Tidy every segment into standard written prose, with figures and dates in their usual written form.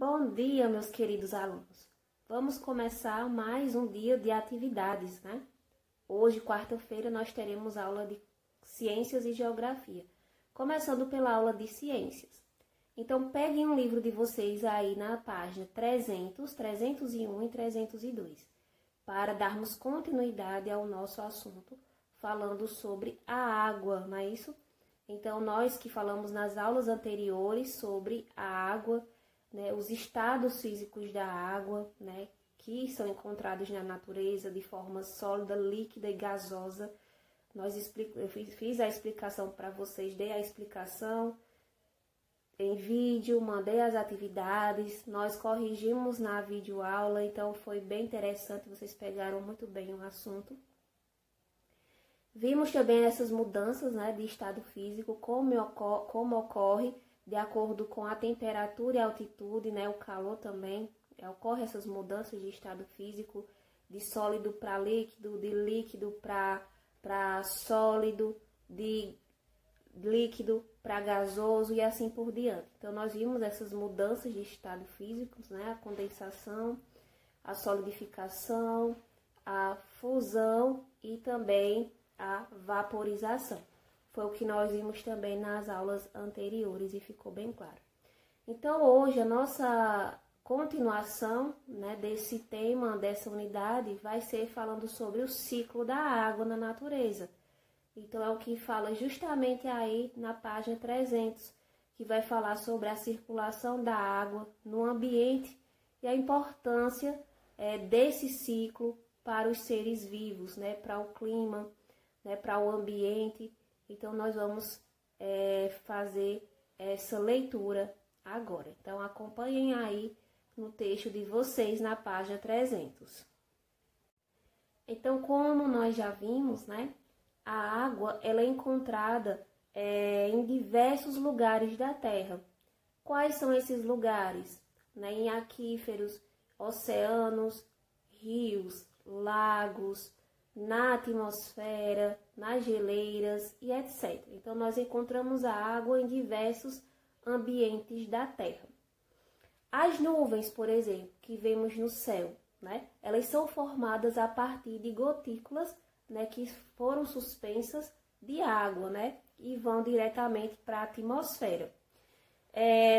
Bom dia, meus queridos alunos. Vamos começar mais um dia de atividades, né? Hoje, quarta-feira, nós teremos aula de Ciências e Geografia, começando pela aula de Ciências. Então, peguem um livro de vocês aí na página 300, 301 e 302, para darmos continuidade ao nosso assunto, falando sobre a água, não é isso? Então, nós que falamos nas aulas anteriores sobre a água, né, os estados físicos da água, né, que são encontrados na natureza de forma sólida, líquida e gasosa. Eu fiz a explicação para vocês, dei a explicação em vídeo, mandei as atividades, nós corrigimos na videoaula, então foi bem interessante, vocês pegaram muito bem o assunto. Vimos também essas mudanças, né, de estado físico, como ocorre de acordo com a temperatura e a altitude, né, o calor também, ocorre essas mudanças de estado físico, de sólido para líquido, de líquido para sólido, de líquido para gasoso e assim por diante. Então, nós vimos essas mudanças de estado físicos, né, a condensação, a solidificação, a fusão e também a vaporização. Foi o que nós vimos também nas aulas anteriores e ficou bem claro. Então, hoje, a nossa continuação, né, desse tema, dessa unidade, vai ser falando sobre o ciclo da água na natureza. Então, é o que fala justamente aí na página 300, que vai falar sobre a circulação da água no ambiente e a importância desse ciclo para os seres vivos, né, para o clima, né, para o ambiente. Então, nós vamos fazer essa leitura agora. Então, acompanhem aí no texto de vocês na página 300. Então, como nós já vimos, né, a água ela é encontrada em diversos lugares da Terra. Quais são esses lugares? Né, em aquíferos, oceanos, rios, lagos, na atmosfera, nas geleiras e etc. Então, nós encontramos a água em diversos ambientes da Terra. As nuvens, por exemplo, que vemos no céu, né? Elas são formadas a partir de gotículas, né, que foram suspensas de água, né? E vão diretamente para a atmosfera.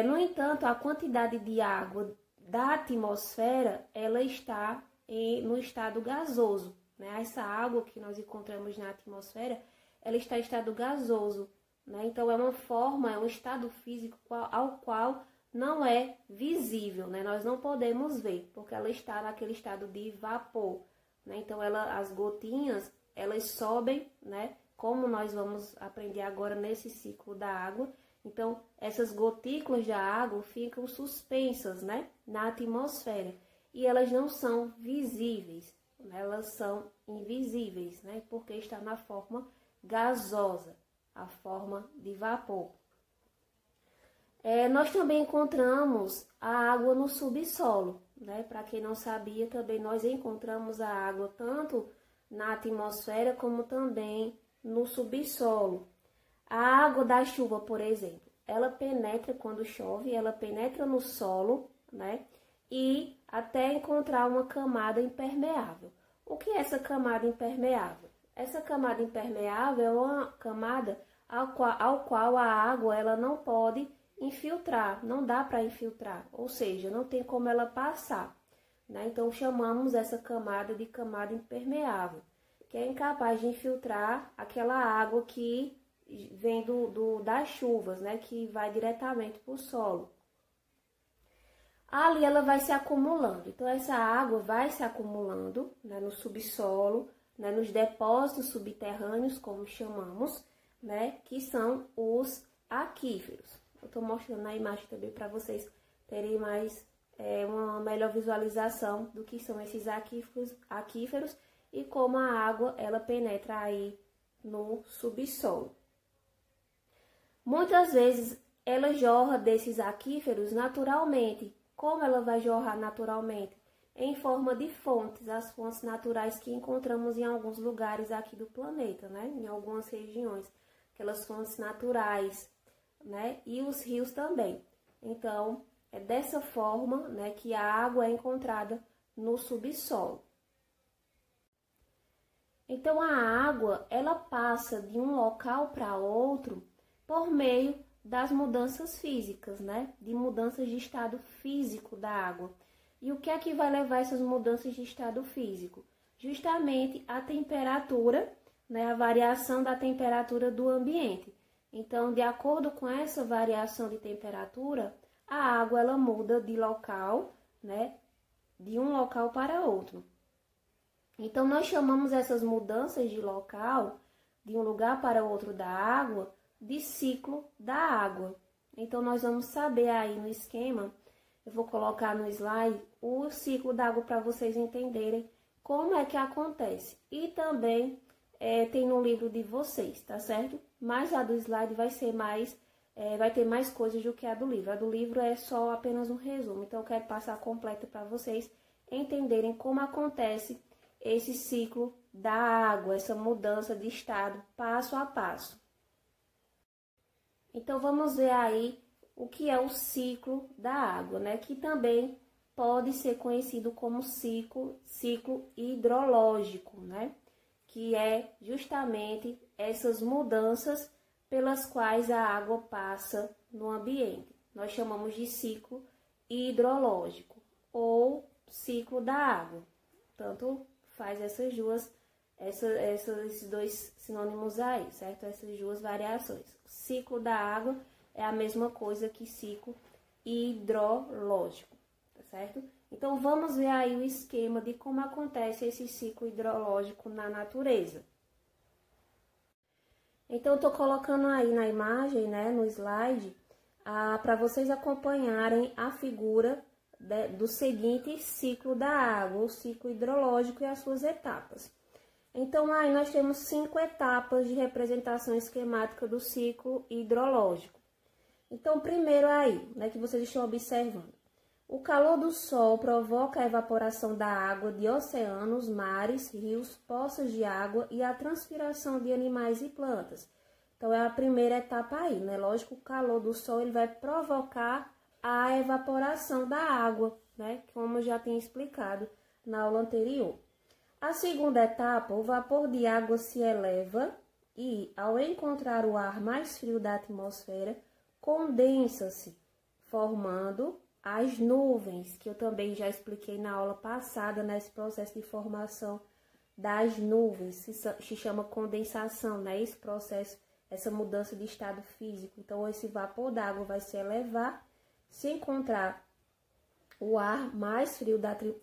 No entanto, a quantidade de água da atmosfera, ela está no estado gasoso. Essa água que nós encontramos na atmosfera, ela está em estado gasoso, né? Então, é um estado físico ao qual não é visível, né? Nós não podemos ver, porque ela está naquele estado de vapor, né? Então, as gotinhas, elas sobem, né? Como nós vamos aprender agora nesse ciclo da água. Então, essas gotículas da água ficam suspensas, né, na atmosfera, e elas não são visíveis. Elas são invisíveis, né? Porque está na forma gasosa, a forma de vapor. Nós também encontramos a água no subsolo, né? Para quem não sabia, também nós encontramos a água tanto na atmosfera como também no subsolo. A água da chuva, por exemplo, ela penetra quando chove, ela penetra no solo, né? E até encontrar uma camada impermeável. O que é essa camada impermeável? Essa camada impermeável é uma camada ao qual a água ela não pode infiltrar, não dá para infiltrar, ou seja, não tem como ela passar, né? Então, chamamos essa camada de camada impermeável, que é incapaz de infiltrar aquela água que vem das chuvas, né? Que vai diretamente para o solo. Ali ela vai se acumulando, então essa água vai se acumulando, né, no subsolo, né, nos depósitos subterrâneos, como chamamos, né, que são os aquíferos. Eu estou mostrando na imagem também para vocês terem mais uma melhor visualização do que são esses aquíferos e como a água ela penetra aí no subsolo. Muitas vezes ela jorra desses aquíferos naturalmente. Como ela vai jorrar naturalmente? Em forma de fontes, as fontes naturais que encontramos em alguns lugares aqui do planeta, né? Em algumas regiões, aquelas fontes naturais, né? E os rios também. Então, É dessa forma, né, que a água é encontrada no subsolo. Então, a água, ela passa de um local para outro por meio das mudanças físicas, né? De mudanças de estado físico da água. E o que é que vai levar essas mudanças de estado físico? Justamente a temperatura, né? A variação da temperatura do ambiente. Então, de acordo com essa variação de temperatura, a água ela muda de local, né? De um local para outro. Então, nós chamamos essas mudanças de local, de um lugar para outro da água, de ciclo da água. Então, nós vamos saber aí no esquema, eu vou colocar no slide, o ciclo da água para vocês entenderem como é que acontece. E também tem no livro de vocês, tá certo? Mas a do slide vai ser mais, vai ter mais coisas do que a do livro. A do livro é só apenas um resumo. Então, eu quero passar completa para vocês entenderem como acontece esse ciclo da água, essa mudança de estado passo a passo. Então, vamos ver aí o que é o ciclo da água, né? Que também pode ser conhecido como ciclo hidrológico, né? Que é justamente essas mudanças pelas quais a água passa no ambiente. Nós chamamos de ciclo hidrológico ou ciclo da água. Tanto faz esses dois sinônimos aí, certo? Essas duas variações. O ciclo da água é a mesma coisa que ciclo hidrológico, tá certo? Então, vamos ver aí o esquema de como acontece esse ciclo hidrológico na natureza. Então, eu tô colocando aí na imagem, né, no slide, para vocês acompanharem a figura do seguinte ciclo da água, o ciclo hidrológico e as suas etapas. Então, aí nós temos 5 etapas de representação esquemática do ciclo hidrológico. Então, primeiro aí, né, que vocês estão observando. O calor do sol provoca a evaporação da água de oceanos, mares, rios, poças de água e a transpiração de animais e plantas. Então, é a primeira etapa aí, né? Lógico, o calor do sol ele vai provocar a evaporação da água, né? Como eu já tinha explicado na aula anterior. A segunda etapa, o vapor de água se eleva e, ao encontrar o ar mais frio da atmosfera, condensa-se, formando as nuvens, que eu também já expliquei na aula passada, nesse processo de formação das nuvens, se chama condensação, né? Esse processo, essa mudança de estado físico. Então, esse vapor d'água vai se elevar, se encontrar o ar mais frio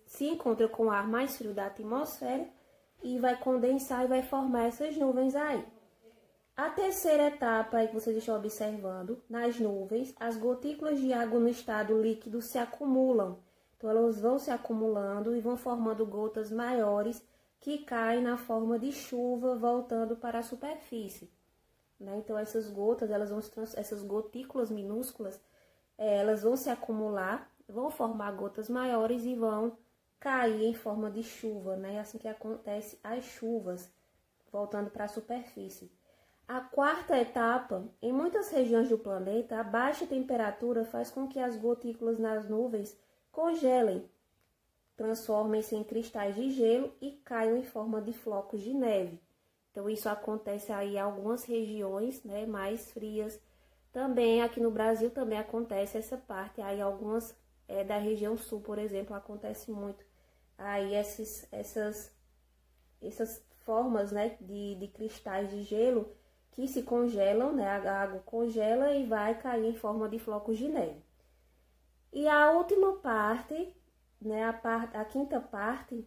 se encontra com o ar mais frio da atmosfera e vai condensar e vai formar essas nuvens aí. A terceira etapa aí que vocês estão observando, nas nuvens, as gotículas de água no estado líquido se acumulam. Então, elas vão se acumulando e vão formando gotas maiores que caem na forma de chuva, voltando para a superfície, né? Então, essas gotas, essas gotículas minúsculas, elas vão se acumular, vão formar gotas maiores e vão cair em forma de chuva, né? É assim que acontece as chuvas, voltando para a superfície. A quarta etapa, em muitas regiões do planeta, a baixa temperatura faz com que as gotículas nas nuvens congelem, transformem-se em cristais de gelo e caiam em forma de flocos de neve. Então, isso acontece aí em algumas regiões, né, mais frias. Também aqui no Brasil também acontece essa parte, aí algumas da região sul, por exemplo, acontece muito. Aí essas formas, né, de cristais de gelo que se congelam, né, a água congela e vai cair em forma de flocos de neve. E a última parte, né, a quinta parte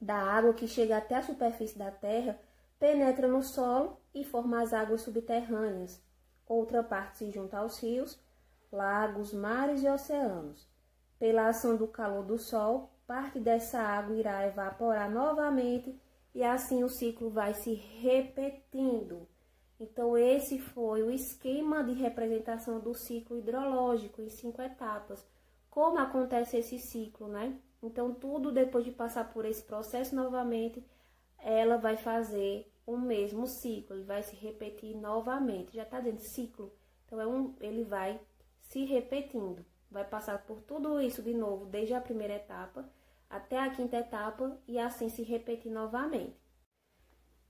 da água que chega até a superfície da terra, penetra no solo e forma as águas subterrâneas. Outra parte se junta aos rios, lagos, mares e oceanos. Pela ação do calor do sol, parte dessa água irá evaporar novamente e assim o ciclo vai se repetindo. Então, esse foi o esquema de representação do ciclo hidrológico em 5 etapas. Como acontece esse ciclo, né? Então, tudo depois de passar por esse processo novamente, ela vai fazer o mesmo ciclo, ele vai se repetir novamente. Já está dentro do ciclo, então ele vai se repetindo, vai passar por tudo isso de novo, desde a primeira etapa até a quinta etapa e assim se repetir novamente.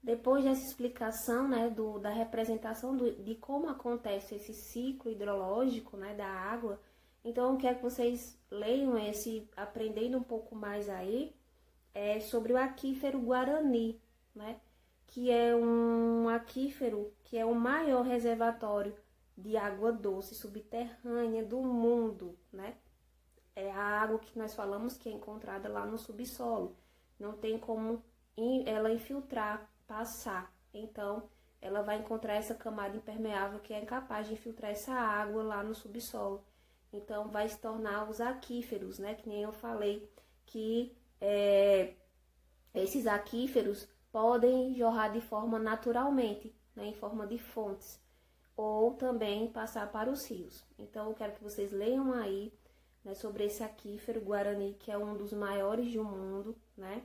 Depois dessa explicação, né, da representação de como acontece esse ciclo hidrológico, né, da água, então eu quero que vocês leiam aprendendo um pouco mais aí, sobre o aquífero Guarani, né, que é um aquífero que é o maior reservatório de água doce subterrânea do mundo, né? É a água que nós falamos que é encontrada lá no subsolo. Não tem como ela infiltrar, passar. Então, ela vai encontrar essa camada impermeável que é incapaz de infiltrar essa água lá no subsolo. Então, vai se tornar os aquíferos, né? Que nem eu falei, que esses aquíferos podem jorrar de forma naturalmente, né? Em forma de fontes. Ou também passar para os rios. Então, eu quero que vocês leiam aí, né, sobre esse aquífero Guarani, que é um dos maiores do mundo, né?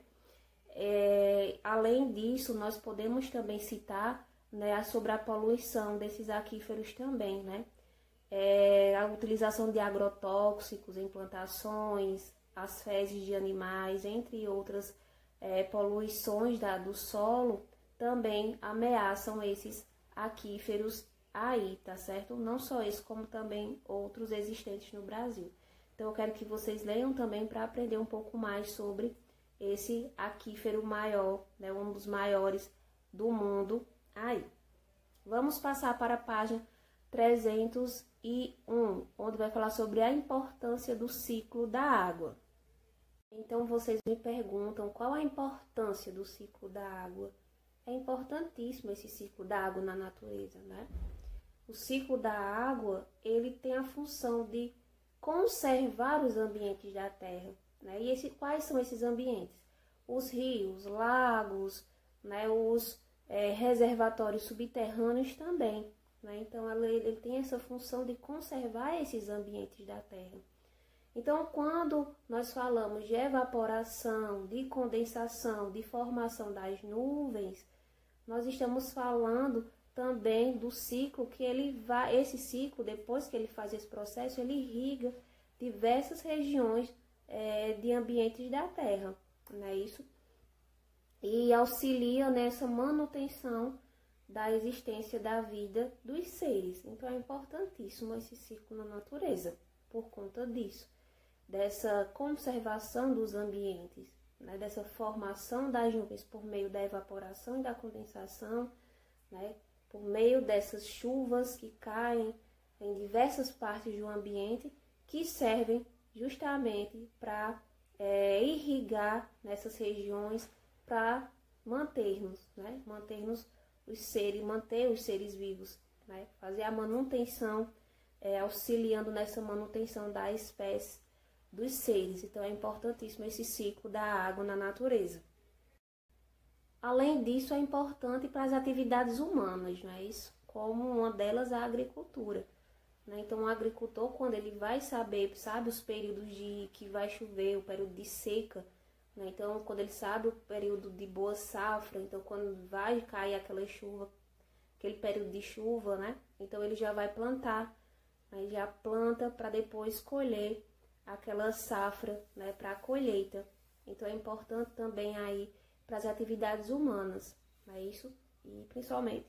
Além disso, nós podemos também citar, né, sobre a poluição desses aquíferos também, né? A utilização de agrotóxicos em plantações, as fezes de animais, entre outras poluições do solo, também ameaçam esses aquíferos aí, tá certo? Não só esse, como também outros existentes no Brasil. Então, eu quero que vocês leiam também para aprender um pouco mais sobre esse aquífero maior, né, um dos maiores do mundo aí. Vamos passar para a página 301, onde vai falar sobre a importância do ciclo da água. Então, vocês me perguntam qual a importância do ciclo da água. É importantíssimo esse ciclo da água na natureza, né? O ciclo da água, ele tem a função de conservar os ambientes da Terra, né? E quais são esses ambientes? Os rios, lagos, né? Os reservatórios subterrâneos também, né? Então, ele tem essa função de conservar esses ambientes da Terra. Então, quando nós falamos de evaporação, de condensação, de formação das nuvens, nós estamos falando também do ciclo que esse ciclo, depois que ele faz esse processo, ele irriga diversas regiões de ambientes da Terra, não é isso? E auxilia nessa manutenção da existência da vida dos seres. Então, é importantíssimo esse ciclo na natureza, por conta disso, dessa conservação dos ambientes, né? Dessa formação das nuvens por meio da evaporação e da condensação, né? Por meio dessas chuvas que caem em diversas partes do ambiente, que servem justamente para irrigar nessas regiões, para mantermos, né? Manter os seres vivos, né? Fazer a manutenção, auxiliando nessa manutenção da espécie dos seres. Então, é importantíssimo esse ciclo da água na natureza. Além disso, é importante para as atividades humanas, não é isso? Como uma delas a agricultura, né? Então, o agricultor, quando ele vai sabe os períodos que vai chover, o período de seca, né? Então, quando ele sabe o período de boa safra, então quando vai cair aquela chuva, aquele período de chuva, né? Então, ele já vai plantar, né? Já planta para depois colher aquela safra, né? Para a colheita. Então, é importante também aí para as atividades humanas, não é isso? E principalmente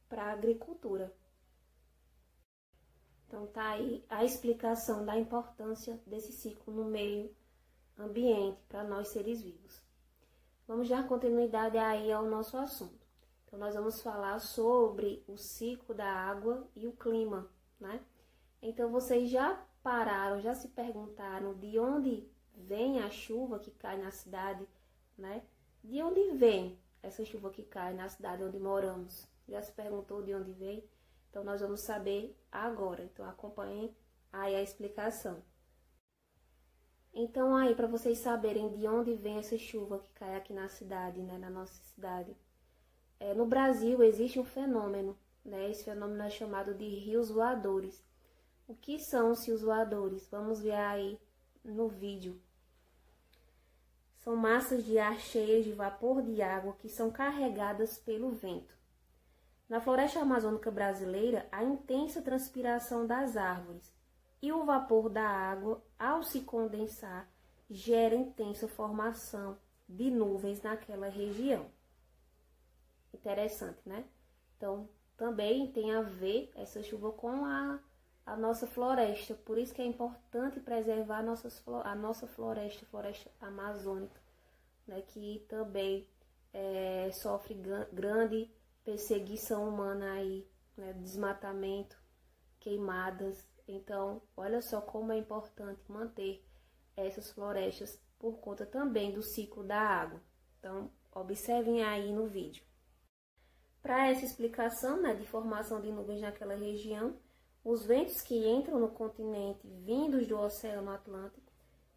para a agricultura. Então, tá aí a explicação da importância desse ciclo no meio ambiente para nós seres vivos. Vamos dar continuidade aí ao nosso assunto. Então, nós vamos falar sobre o ciclo da água e o clima, né? Então, vocês já já se perguntaram de onde vem a chuva que cai na cidade, né? De onde vem essa chuva que cai na cidade onde moramos? Já se perguntou de onde vem? Então, nós vamos saber agora. Então, acompanhem aí a explicação. Então, aí, para vocês saberem de onde vem essa chuva que cai aqui na cidade, né? Na nossa cidade. No Brasil, existe um fenômeno, né? Esse fenômeno é chamado de rios voadores. O que são os rios voadores? Vamos ver aí no vídeo. São massas de ar cheias de vapor de água que são carregadas pelo vento. Na floresta amazônica brasileira, a intensa transpiração das árvores, e o vapor da água, ao se condensar, gera intensa formação de nuvens naquela região. Interessante, né? Então, também tem a ver essa chuva com a nossa floresta. Por isso que é importante preservar a nossa floresta amazônica, né? Que também sofre grande perseguição humana aí, né? Desmatamento, queimadas. Então, olha só como é importante manter essas florestas por conta também do ciclo da água. Então, observem aí no vídeo. Para essa explicação, né, de formação de nuvens naquela região, os ventos que entram no continente vindos do Oceano Atlântico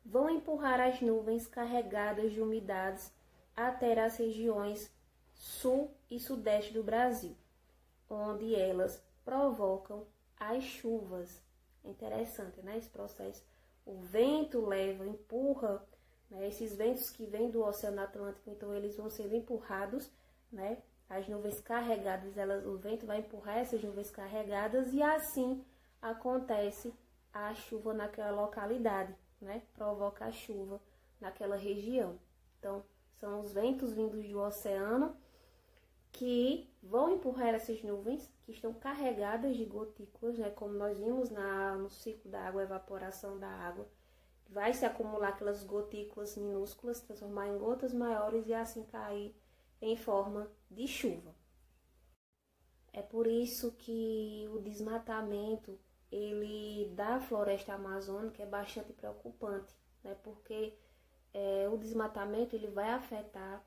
vão empurrar as nuvens carregadas de umidades até as regiões sul e sudeste do Brasil, onde elas provocam as chuvas. É interessante, né, esse processo. O vento leva, empurra, né, esses ventos que vêm do Oceano Atlântico, então eles vão sendo empurrados, né, as nuvens carregadas, o vento vai empurrar essas nuvens carregadas e assim acontece a chuva naquela localidade, né, provoca a chuva naquela região. Então, são os ventos vindos do oceano que vão empurrar essas nuvens que estão carregadas de gotículas, né, como nós vimos no ciclo da água, a evaporação da água. Vai se acumular aquelas gotículas minúsculas, transformar em gotas maiores e assim cair em forma de chuva. É por isso que o desmatamento da floresta amazônica é bastante preocupante, né, porque o desmatamento ele vai afetar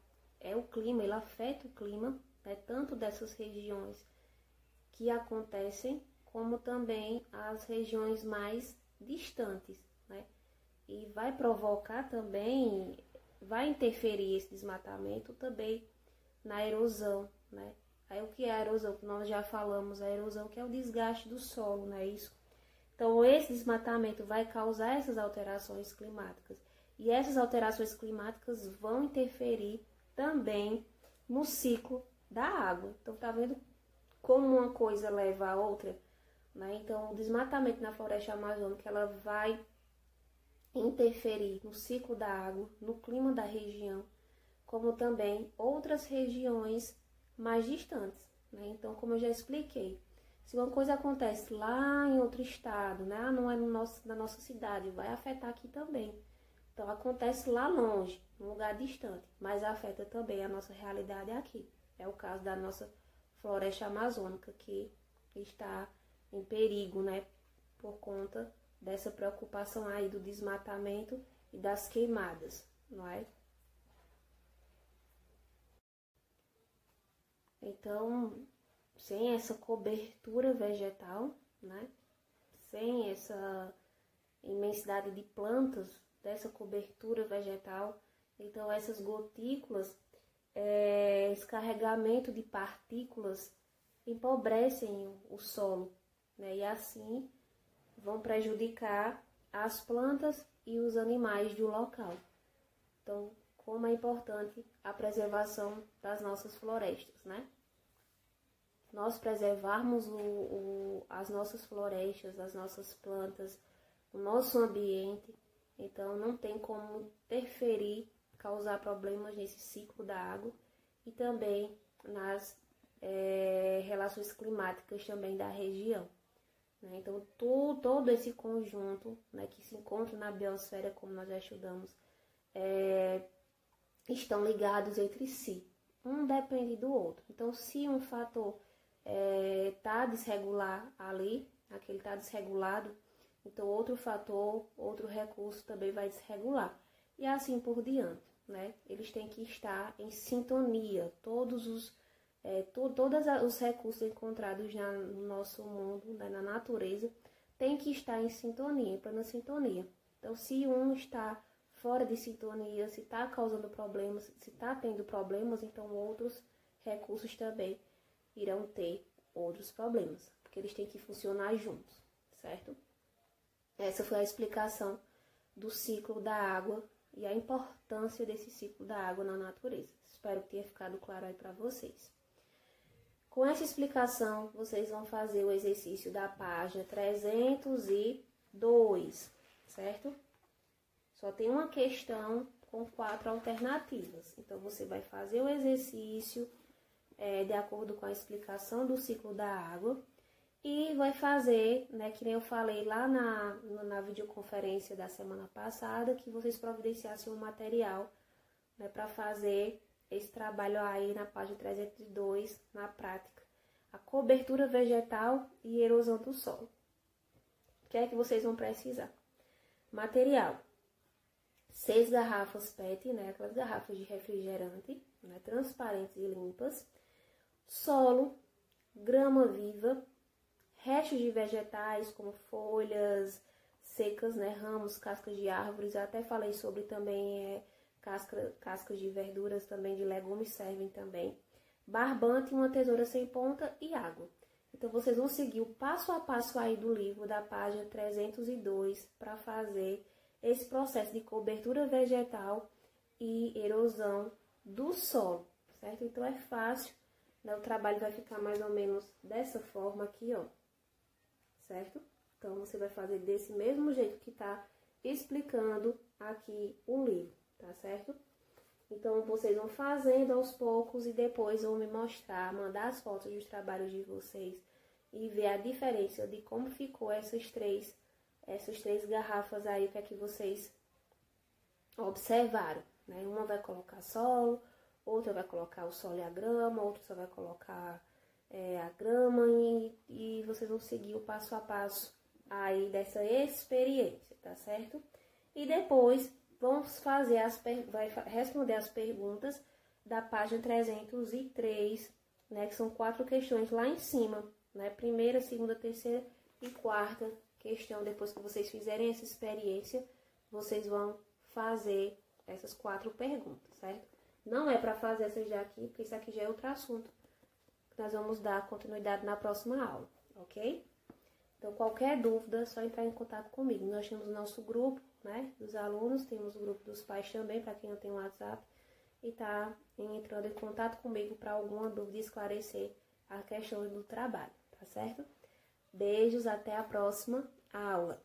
o clima, ele afeta o clima, né, tanto dessas regiões que acontecem, como também as regiões mais distantes, né? E vai provocar também, vai interferir esse desmatamento também na erosão, né? Aí o que é a erosão? Que nós já falamos, a erosão que é o desgaste do solo, não é isso? Então esse desmatamento vai causar essas alterações climáticas. E essas alterações climáticas vão interferir também no ciclo da água. Então, tá vendo como uma coisa leva a outra, né? Então, o desmatamento na floresta amazônica, ela vai interferir no ciclo da água, no clima da região, como também outras regiões mais distantes, né? Então, como eu já expliquei, se uma coisa acontece lá em outro estado, né? Não é na nossa cidade, vai afetar aqui também. Então, acontece lá longe, num lugar distante, mas afeta também a nossa realidade aqui. É o caso da nossa floresta amazônica, que está em perigo, né, por conta dessa preocupação aí do desmatamento e das queimadas, não é? Então, sem essa cobertura vegetal, né, sem essa imensidade de plantas, dessa cobertura vegetal, então essas gotículas, esse carregamento de partículas empobrecem o solo, né? E assim vão prejudicar as plantas e os animais do local. Então, como é importante a preservação das nossas florestas, né? Nós preservarmos as nossas florestas, as nossas plantas, o nosso ambiente, então não tem como interferir, causar problemas nesse ciclo da água e também nas relações climáticas também da região, né? Então, todo esse conjunto, né, que se encontra na biosfera, como nós já estudamos, estão ligados entre si. Um depende do outro. Então, se um fator está desregular ali, aquele está desregulado, então outro fator, outro recurso também vai desregular. E assim por diante, né? Eles têm que estar em sintonia, todos os recursos encontrados no nosso mundo, né, na natureza, tem que estar em sintonia, em plena sintonia. Então, se um está fora de sintonia, se está causando problemas, se está tendo problemas, então outros recursos também irão ter outros problemas, porque eles têm que funcionar juntos, certo? Essa foi a explicação do ciclo da água e a importância desse ciclo da água na natureza. Espero que tenha ficado claro aí para vocês. Com essa explicação, vocês vão fazer o exercício da página 310 2, certo? Só tem uma questão com 4 alternativas. Então, você vai fazer o exercício de acordo com a explicação do ciclo da água e vai fazer, né, que nem eu falei lá na videoconferência da semana passada, que vocês providenciassem um material, né, para fazer esse trabalho aí na página 302, na prática. A cobertura vegetal e erosão do solo. O que é que vocês vão precisar? Material. 6 garrafas PET, né, aquelas garrafas de refrigerante, né, transparentes e limpas. Solo, grama viva, restos de vegetais como folhas secas, né, ramos, cascas de árvores. Eu até falei sobre também cascas de verduras também, de legumes servem também. Barbante, uma tesoura sem ponta e água. Então, vocês vão seguir o passo a passo aí do livro, da página 302, para fazer esse processo de cobertura vegetal e erosão do solo, certo? Então, é fácil, né? O trabalho vai ficar mais ou menos dessa forma aqui, ó, certo? Então, você vai fazer desse mesmo jeito que tá explicando aqui o livro, tá certo? Então, vocês vão fazendo aos poucos e depois vão me mostrar, mandar as fotos dos trabalhos de vocês e ver a diferença de como ficou essas três garrafas aí, o que é que vocês observaram, né? Uma vai colocar solo, outra vai colocar o solo e a grama, outra só vai colocar a grama e vocês vão seguir o passo a passo aí dessa experiência, tá certo? E depois vamos fazer vai responder as perguntas da página 303, né, que são 4 questões lá em cima, né? Primeira, segunda, terceira e quarta questão. Depois que vocês fizerem essa experiência, vocês vão fazer essas 4 perguntas, certo? Não é para fazer essas daqui, porque isso aqui já é outro assunto que nós vamos dar continuidade na próxima aula, ok? Então, qualquer dúvida, é só entrar em contato comigo. Nós temos o nosso grupo, né, dos alunos, temos o grupo dos pais também, para quem não tem WhatsApp, e tá entrando em contato comigo para alguma dúvida, esclarecer a questão do trabalho, tá certo? Beijos, até a próxima aula.